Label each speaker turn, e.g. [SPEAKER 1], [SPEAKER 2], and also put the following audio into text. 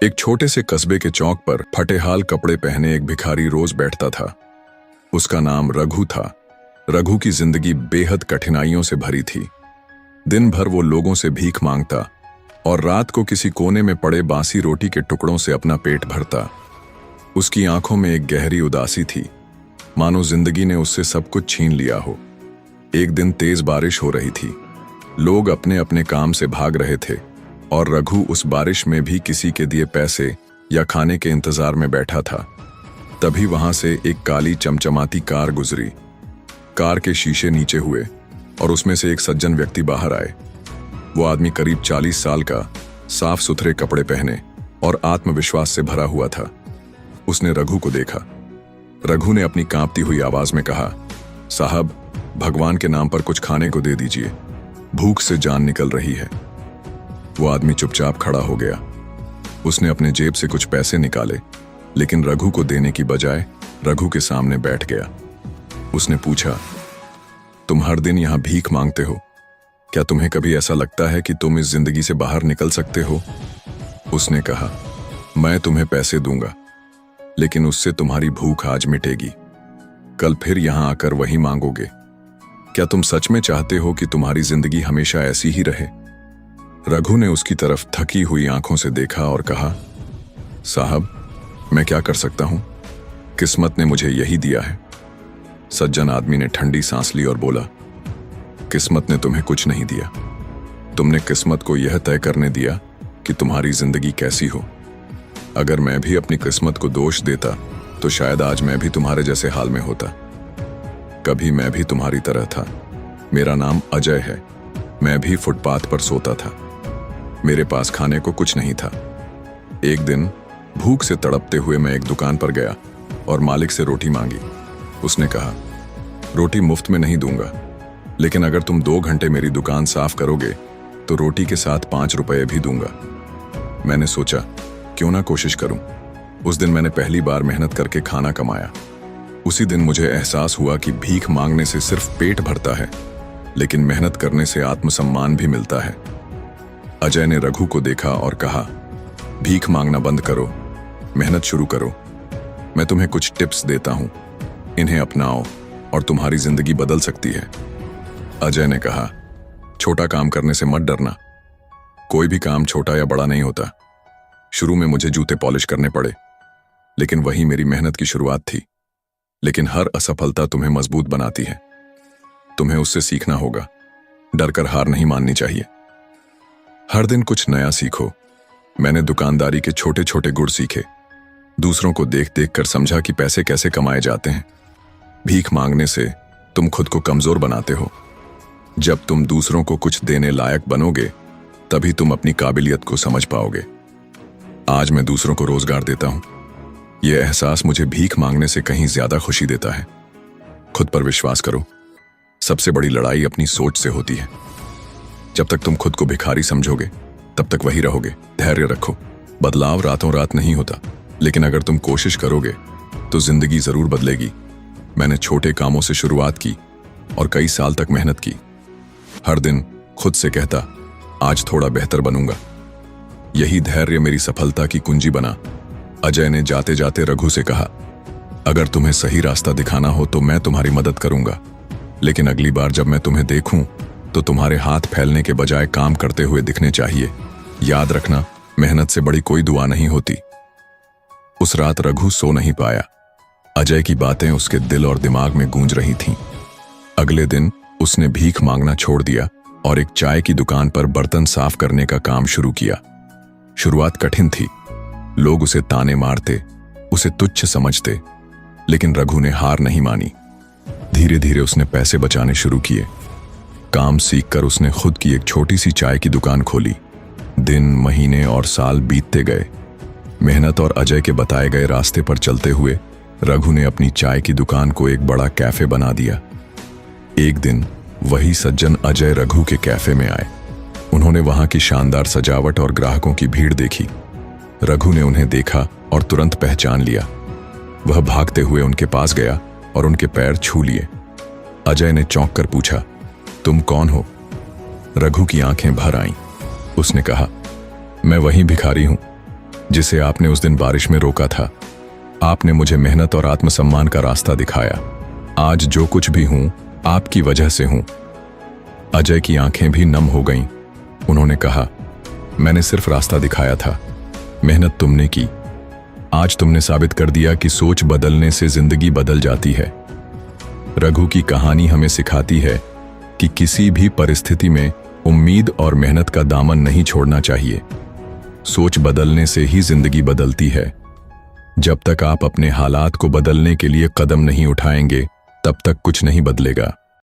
[SPEAKER 1] एक छोटे से कस्बे के चौक पर फटेहाल कपड़े पहने एक भिखारी रोज बैठता था। उसका नाम रघु था। रघु की जिंदगी बेहद कठिनाइयों से भरी थी। दिन भर वो लोगों से भीख मांगता और रात को किसी कोने में पड़े बासी रोटी के टुकड़ों से अपना पेट भरता। उसकी आंखों में एक गहरी उदासी थी, मानो जिंदगी ने उससे सब कुछ छीन लिया हो। एक दिन तेज बारिश हो रही थी। लोग अपने अपने काम से भाग रहे थे और रघु उस बारिश में भी किसी के दिए पैसे या खाने के इंतजार में बैठा था। तभी वहां से एक काली चमचमाती कार गुजरी। कार के शीशे नीचे हुए और उसमें से एक सज्जन व्यक्ति बाहर आए। वो आदमी करीब 40 साल का, साफ सुथरे कपड़े पहने और आत्मविश्वास से भरा हुआ था। उसने रघु को देखा। रघु ने अपनी कांपती हुई आवाज में कहा, साहब, भगवान के नाम पर कुछ खाने को दे दीजिए, भूख से जान निकल रही है। वो आदमी चुपचाप खड़ा हो गया। उसने अपने जेब से कुछ पैसे निकाले, लेकिन रघु को देने की बजाय रघु के सामने बैठ गया। उसने पूछा, तुम हर दिन यहां भीख मांगते हो, क्या तुम्हें कभी ऐसा लगता है कि तुम इस जिंदगी से बाहर निकल सकते हो? उसने कहा, मैं तुम्हें पैसे दूंगा, लेकिन उससे तुम्हारी भूख आज मिटेगी। कल फिर यहां आकर वही मांगोगे। क्या तुम सच में चाहते हो कि तुम्हारी जिंदगी हमेशा ऐसी ही रहे? रघु ने उसकी तरफ थकी हुई आंखों से देखा और कहा, साहब, मैं क्या कर सकता हूं? किस्मत ने मुझे यही दिया है। सज्जन आदमी ने ठंडी सांस ली और बोला, किस्मत ने तुम्हें कुछ नहीं दिया। तुमने किस्मत को यह तय करने दिया कि तुम्हारी जिंदगी कैसी हो। अगर मैं भी अपनी किस्मत को दोष देता तो शायद आज मैं भी तुम्हारे जैसे हाल में होता। कभी मैं भी तुम्हारी तरह था। मेरा नाम अजय है। मैं भी फुटपाथ पर सोता था। मेरे पास खाने को कुछ नहीं था। एक दिन भूख से तड़पते हुए मैं एक दुकान पर गया और मालिक से रोटी मांगी। उसने कहा, रोटी मुफ्त में नहीं दूंगा, लेकिन अगर तुम 2 घंटे मेरी दुकान साफ करोगे तो रोटी के साथ 5 रुपये भी दूंगा। मैंने सोचा, क्यों ना कोशिश करूं। उस दिन मैंने पहली बार मेहनत करके खाना कमाया। उसी दिन मुझे एहसास हुआ कि भीख मांगने से सिर्फ पेट भरता है, लेकिन मेहनत करने से आत्मसम्मान भी मिलता है। अजय ने रघु को देखा और कहा, भीख मांगना बंद करो, मेहनत शुरू करो। मैं तुम्हें कुछ टिप्स देता हूं, इन्हें अपनाओ और तुम्हारी जिंदगी बदल सकती है। अजय ने कहा, छोटा काम करने से मत डरना। कोई भी काम छोटा या बड़ा नहीं होता। शुरू में मुझे जूते पॉलिश करने पड़े, लेकिन वही मेरी मेहनत की शुरुआत थी। लेकिन हर असफलता तुम्हें मजबूत बनाती है। तुम्हें उससे सीखना होगा। डरकर हार नहीं माननी चाहिए। हर दिन कुछ नया सीखो। मैंने दुकानदारी के छोटे छोटे गुर सीखे। दूसरों को देख देख कर समझा कि पैसे कैसे कमाए जाते हैं। भीख मांगने से तुम खुद को कमजोर बनाते हो। जब तुम दूसरों को कुछ देने लायक बनोगे, तभी तुम अपनी काबिलियत को समझ पाओगे। आज मैं दूसरों को रोजगार देता हूं। यह एहसास मुझे भीख मांगने से कहीं ज्यादा खुशी देता है। खुद पर विश्वास करो। सबसे बड़ी लड़ाई अपनी सोच से होती है। जब तक तुम खुद को भिखारी समझोगे, तब तक वही रहोगे। धैर्य रखो। बदलाव रातों रात नहीं होता, लेकिन अगर तुम कोशिश करोगे तो जिंदगी जरूर बदलेगी। मैंने छोटे कामों से शुरुआत की और कई साल तक मेहनत की। हर दिन खुद से कहता, आज थोड़ा बेहतर बनूंगा। यही धैर्य मेरी सफलता की कुंजी बना। अजय ने जाते जाते रघु से कहा, अगर तुम्हें सही रास्ता दिखाना हो तो मैं तुम्हारी मदद करूंगा, लेकिन अगली बार जब मैं तुम्हें देखूं तो तुम्हारे हाथ फैलने के बजाय काम करते हुए दिखने चाहिए। याद रखना, मेहनत से बड़ी कोई दुआ नहीं होती। उस रात रघु सो नहीं पाया। अजय की बातें उसके दिल और दिमाग में गूंज रही थीं। अगले दिन उसने भीख मांगना छोड़ दिया और एक चाय की दुकान पर बर्तन साफ करने का काम शुरू किया। शुरुआत कठिन थी। लोग उसे ताने मारते, उसे तुच्छ समझते, लेकिन रघु ने हार नहीं मानी। धीरे धीरे उसने पैसे बचाने शुरू किए। काम सीखकर उसने खुद की एक छोटी सी चाय की दुकान खोली। दिन, महीने और साल बीतते गए। मेहनत और अजय के बताए गए रास्ते पर चलते हुए रघु ने अपनी चाय की दुकान को एक बड़ा कैफे बना दिया। एक दिन वही सज्जन अजय रघु के कैफे में आए। उन्होंने वहां की शानदार सजावट और ग्राहकों की भीड़ देखी। रघु ने उन्हें देखा और तुरंत पहचान लिया। वह भागते हुए उनके पास गया और उनके पैर छू लिए। अजय ने चौंक कर पूछा, तुम कौन हो? रघु की आंखें भर आईं। उसने कहा, मैं वही भिखारी हूं जिसे आपने उस दिन बारिश में रोका था। आपने मुझे मेहनत और आत्मसम्मान का रास्ता दिखाया। आज जो कुछ भी हूं, आपकी वजह से हूं। अजय की आंखें भी नम हो गईं। उन्होंने कहा, मैंने सिर्फ रास्ता दिखाया था, मेहनत तुमने की। आज तुमने साबित कर दिया कि सोच बदलने से जिंदगी बदल जाती है। रघु की कहानी हमें सिखाती है कि किसी भी परिस्थिति में उम्मीद और मेहनत का दामन नहीं छोड़ना चाहिए। सोच बदलने से ही जिंदगी बदलती है। जब तक आप अपने हालात को बदलने के लिए कदम नहीं उठाएंगे, तब तक कुछ नहीं बदलेगा।